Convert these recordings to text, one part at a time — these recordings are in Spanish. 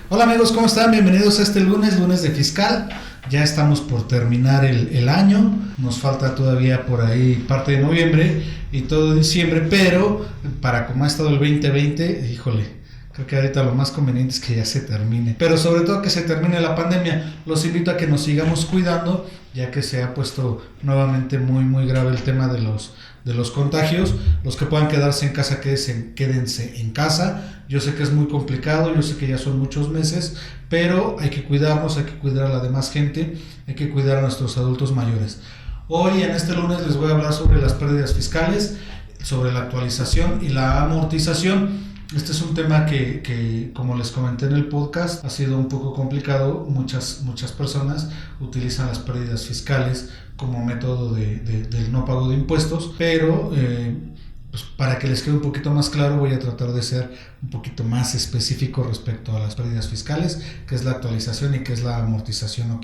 Hola amigos, ¿cómo están? Bienvenidos a este lunes de fiscal. Ya estamos por terminar el año. Nos falta todavía por ahí parte de noviembre y todo diciembre, pero para como ha estado el 2020, híjole, creo que ahorita lo más conveniente es que ya se termine. Pero sobre todo que se termine la pandemia. Los invito a que nos sigamos cuidando, ya que se ha puesto nuevamente muy grave el tema de los contagios. Los que puedan quedarse en casa, quédense en casa. Yo sé que es muy complicado, yo sé que ya son muchos meses, pero hay que cuidarnos, hay que cuidar a la demás gente, hay que cuidar a nuestros adultos mayores. Hoy en este lunes les voy a hablar sobre las pérdidas fiscales, sobre la actualización y la amortización. Este es un tema que, como les comenté en el podcast, ha sido un poco complicado. Muchas personas utilizan las pérdidas fiscales como método del no pago de impuestos, pero pues para que les quede un poquito más claro, voy a tratar de ser un poquito más específico respecto a las pérdidas fiscales, que es la actualización y que es la amortización.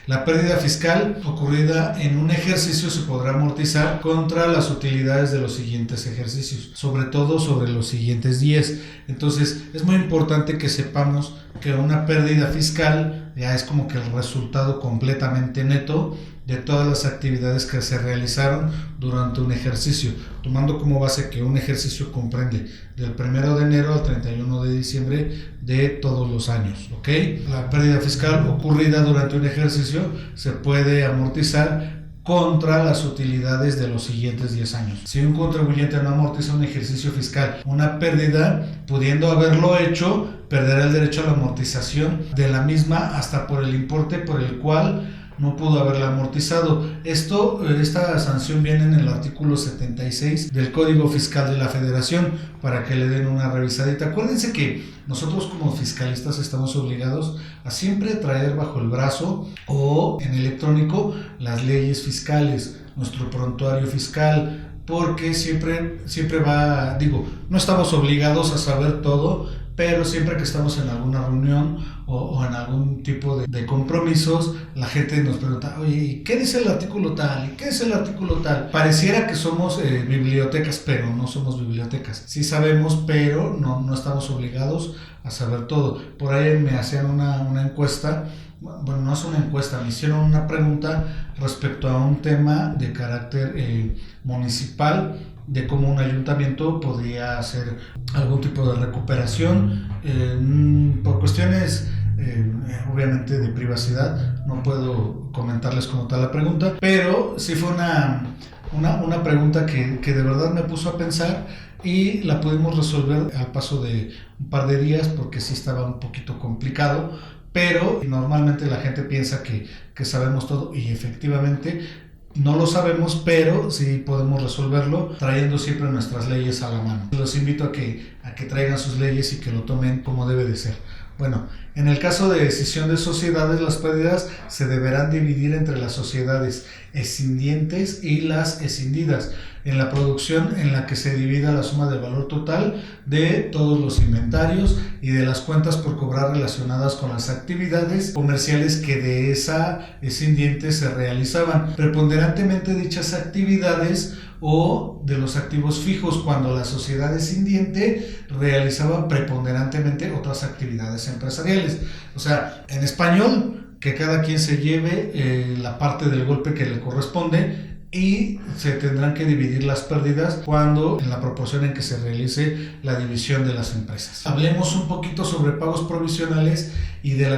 La pérdida fiscal ocurrida en un ejercicio se podrá amortizar contra las utilidades de los siguientes ejercicios, sobre todo sobre los siguientes 10. Entonces es muy importante que sepamos que una pérdida fiscal ya es como que el resultado completamente neto de todas las actividades que se realizaron durante un ejercicio, tomando como base que un ejercicio comprende del 1 de enero al 31 de diciembre de todos los años. La pérdida fiscal ocurrida durante un ejercicio se puede amortizar contra las utilidades de los siguientes 10 años. Si un contribuyente no amortiza un ejercicio fiscal, una pérdida, pudiendo haberlo hecho, perderá el derecho a la amortización de la misma hasta por el importe por el cual no pudo haberla amortizado. Esta sanción viene en el artículo 76 del Código Fiscal de la Federación, para que le den una revisadita. Acuérdense que nosotros como fiscalistas estamos obligados a siempre traer bajo el brazo o en electrónico las leyes fiscales, nuestro prontuario fiscal, porque siempre no estamos obligados a saber todo, pero siempre que estamos en alguna reunión o en algún tipo de compromisos, la gente nos pregunta, oye, ¿qué dice el artículo tal? ¿Qué dice el artículo tal? Pareciera que somos bibliotecas, pero no somos bibliotecas. Sí sabemos, pero no estamos obligados a saber todo. Por ahí me hacían una encuesta. Bueno, no es una encuesta, me hicieron una pregunta respecto a un tema de carácter municipal, de cómo un ayuntamiento podría hacer algún tipo de recuperación por cuestiones obviamente de privacidad. No puedo comentarles como tal la pregunta, pero sí fue una pregunta que de verdad me puso a pensar, y la pudimos resolver al paso de un par de días, porque sí estaba un poquito complicado, pero normalmente la gente piensa que sabemos todo, y efectivamente no lo sabemos, pero sí podemos resolverlo trayendo siempre nuestras leyes a la mano. Los invito a que traigan sus leyes y que lo tomen como debe de ser. Bueno, en el caso de escisión de sociedades, las pérdidas se deberán dividir entre las sociedades escindientes y las escindidas, en la producción en la que se divida la suma del valor total de todos los inventarios y de las cuentas por cobrar relacionadas con las actividades comerciales que de esa escindiente se realizaban. Preponderantemente dichas actividades o de los activos fijos, cuando la sociedad escindiente realizaba preponderantemente otras actividades empresariales. O sea, en español, que cada quien se lleve la parte del golpe que le corresponde, y se tendrán que dividir las pérdidas en la proporción en que se realice la división de las empresas. Hablemos un poquito sobre pagos provisionales y de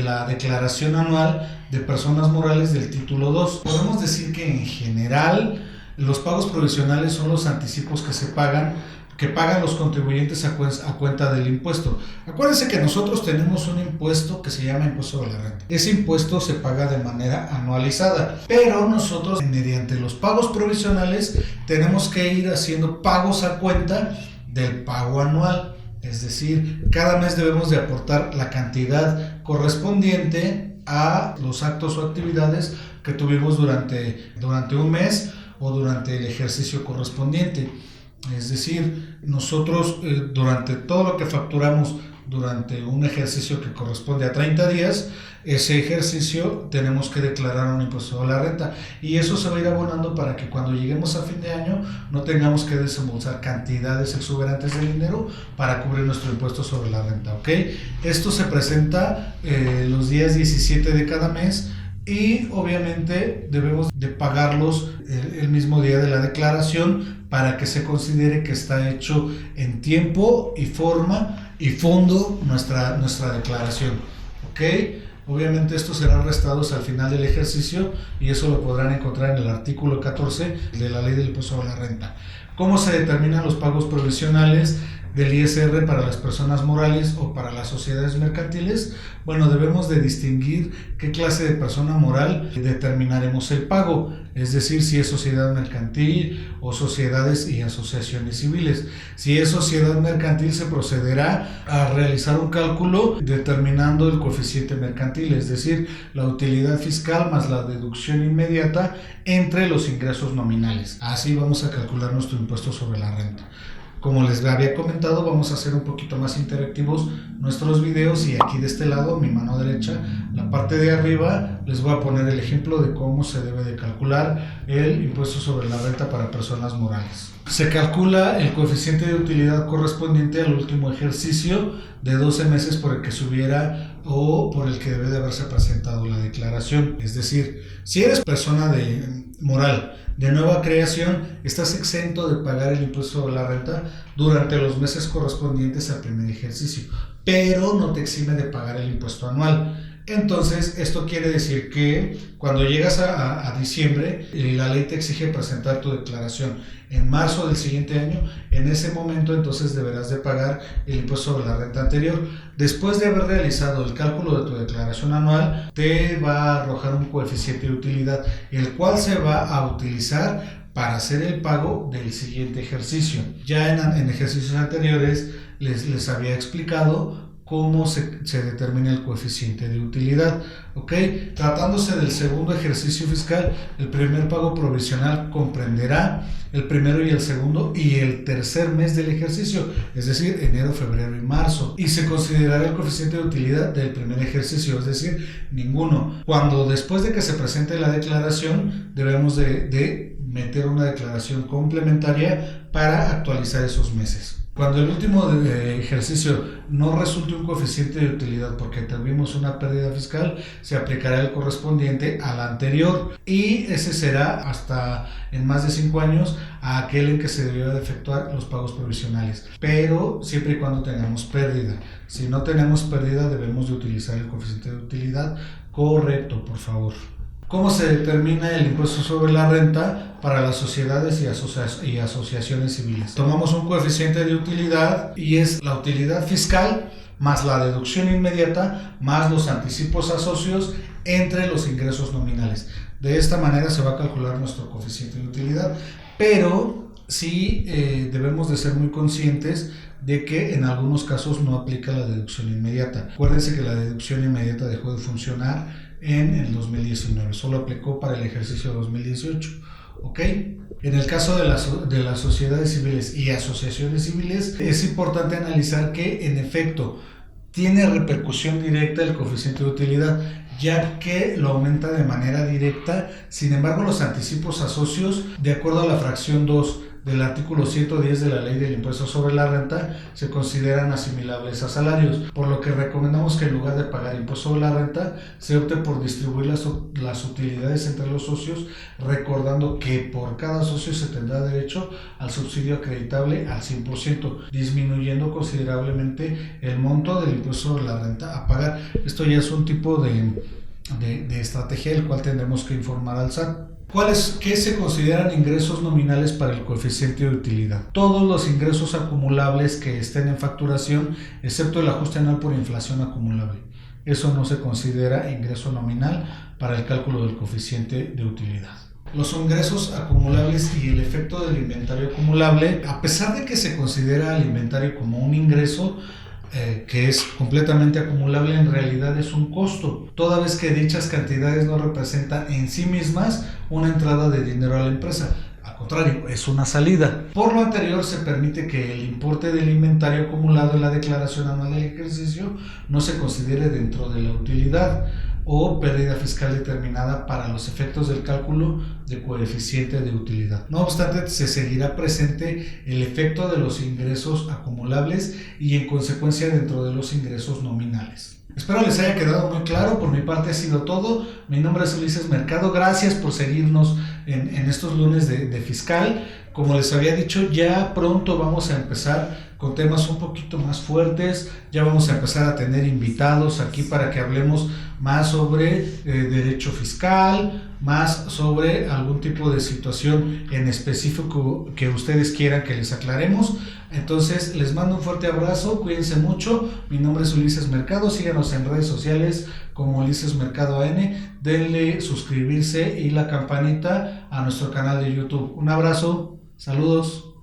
la declaración anual de personas morales del título 2. Podemos decir que en general los pagos provisionales son los anticipos que pagan los contribuyentes a cuenta del impuesto. Acuérdense que nosotros tenemos un impuesto que se llama impuesto de la renta. Ese impuesto se paga de manera anualizada, pero nosotros, mediante los pagos provisionales, tenemos que ir haciendo pagos a cuenta del pago anual. Es decir, cada mes debemos de aportar la cantidad correspondiente a los actos o actividades que tuvimos durante un mes o durante el ejercicio correspondiente. Es decir, nosotros durante todo lo que facturamos durante un ejercicio que corresponde a 30 días, ese ejercicio tenemos que declarar un impuesto a la renta y eso se va a ir abonando para que cuando lleguemos a fin de año no tengamos que desembolsar cantidades exuberantes de dinero para cubrir nuestro impuesto sobre la renta, ¿ok? Esto se presenta los días 17 de cada mes y obviamente debemos de pagarlos el mismo día de la declaración para que se considere que está hecho en tiempo y forma y fondo nuestra declaración, ¿ok? Obviamente estos serán restados al final del ejercicio y eso lo podrán encontrar en el artículo 14 de la Ley del Impuesto a la Renta. ¿Cómo se determinan los pagos provisionales del ISR para las personas morales o para las sociedades mercantiles? Bueno, debemos de distinguir qué clase de persona moral determinaremos el pago, es decir, si es sociedad mercantil o sociedades y asociaciones civiles. Si es sociedad mercantil, se procederá a realizar un cálculo determinando el coeficiente mercantil, es decir, la utilidad fiscal más la deducción inmediata entre los ingresos nominales. Así vamos a calcular nuestro impuesto sobre la renta. Como les había comentado, vamos a hacer un poquito más interactivos nuestros videos y aquí de este lado, mi mano derecha, la parte de arriba, les voy a poner el ejemplo de cómo se debe de calcular el impuesto sobre la renta para personas morales. Se calcula el coeficiente de utilidad correspondiente al último ejercicio de 12 meses por el que se hubiera o por el que debe de haberse presentado la declaración. Es decir, si eres persona moral de nueva creación, estás exento de pagar el impuesto sobre la renta durante los meses correspondientes al primer ejercicio, pero no te exime de pagar el impuesto anual. Entonces, esto quiere decir que cuando llegas a diciembre, la ley te exige presentar tu declaración en marzo del siguiente año. En ese momento, entonces, deberás de pagar el impuesto sobre la renta anterior. Después de haber realizado el cálculo de tu declaración anual, te va a arrojar un coeficiente de utilidad, el cual se va a utilizar para hacer el pago del siguiente ejercicio. Ya en ejercicios anteriores les había explicado cómo se determina el coeficiente de utilidad, ¿ok? Tratándose del segundo ejercicio fiscal, el primer pago provisional comprenderá el primero y el segundo y el tercer mes del ejercicio, es decir, enero, febrero y marzo, y se considerará el coeficiente de utilidad del primer ejercicio, es decir, ninguno. Cuando después de que se presente la declaración, debemos de meter una declaración complementaria para actualizar esos meses. Cuando el último ejercicio no resulte un coeficiente de utilidad porque tuvimos una pérdida fiscal, se aplicará el correspondiente al anterior y ese será hasta en más de 5 años a aquel en que se debió de efectuar los pagos provisionales, pero siempre y cuando tengamos pérdida. Si no tenemos pérdida, debemos de utilizar el coeficiente de utilidad correcto, por favor. ¿Cómo se determina el impuesto sobre la renta para las sociedades y asociaciones civiles? Tomamos un coeficiente de utilidad y es la utilidad fiscal más la deducción inmediata más los anticipos a socios entre los ingresos nominales. De esta manera se va a calcular nuestro coeficiente de utilidad, pero sí debemos de ser muy conscientes de que en algunos casos no aplica la deducción inmediata. Acuérdense que la deducción inmediata dejó de funcionar en el 2019, solo aplicó para el ejercicio 2018, ¿ok? En el caso de las sociedades civiles y asociaciones civiles, es importante analizar que en efecto tiene repercusión directa el coeficiente de utilidad, ya que lo aumenta de manera directa. Sin embargo, los anticipos a socios, de acuerdo a la fracción 2 del artículo 110 de la Ley del Impuesto sobre la Renta, se consideran asimilables a salarios, por lo que recomendamos que en lugar de pagar impuesto sobre la renta, se opte por distribuir las utilidades entre los socios, recordando que por cada socio se tendrá derecho al subsidio acreditable al 100%, disminuyendo considerablemente el monto del impuesto sobre la renta a pagar. Esto ya es un tipo de estrategia del cual tendremos que informar al SAT. ¿Qué se consideran ingresos nominales para el coeficiente de utilidad? Todos los ingresos acumulables que estén en facturación, excepto el ajuste anual por inflación acumulable. Eso no se considera ingreso nominal para el cálculo del coeficiente de utilidad. Los ingresos acumulables y el efecto del inventario acumulable, a pesar de que se considera el inventario como un ingreso, que es completamente acumulable, en realidad es un costo, toda vez que dichas cantidades no representan en sí mismas una entrada de dinero a la empresa. Al contrario, es una salida. Por lo anterior, se permite que el importe del inventario acumulado en la declaración anual del ejercicio no se considere dentro de la utilidad o pérdida fiscal determinada para los efectos del cálculo de coeficiente de utilidad. No obstante, se seguirá presente el efecto de los ingresos acumulables y en consecuencia dentro de los ingresos nominales. Espero les haya quedado muy claro. Por mi parte ha sido todo. Mi nombre es Ulises Mercado. Gracias por seguirnos en estos lunes de fiscal. Como les había dicho, ya pronto vamos a empezar con temas un poquito más fuertes. Ya vamos a empezar a tener invitados aquí para que hablemos más sobre derecho fiscal, más sobre algún tipo de situación en específico que ustedes quieran que les aclaremos. Entonces les mando un fuerte abrazo, cuídense mucho. Mi nombre es Ulises Mercado, síganos en redes sociales como Ulises Mercado AN, denle suscribirse y la campanita a nuestro canal de YouTube. Un abrazo, saludos.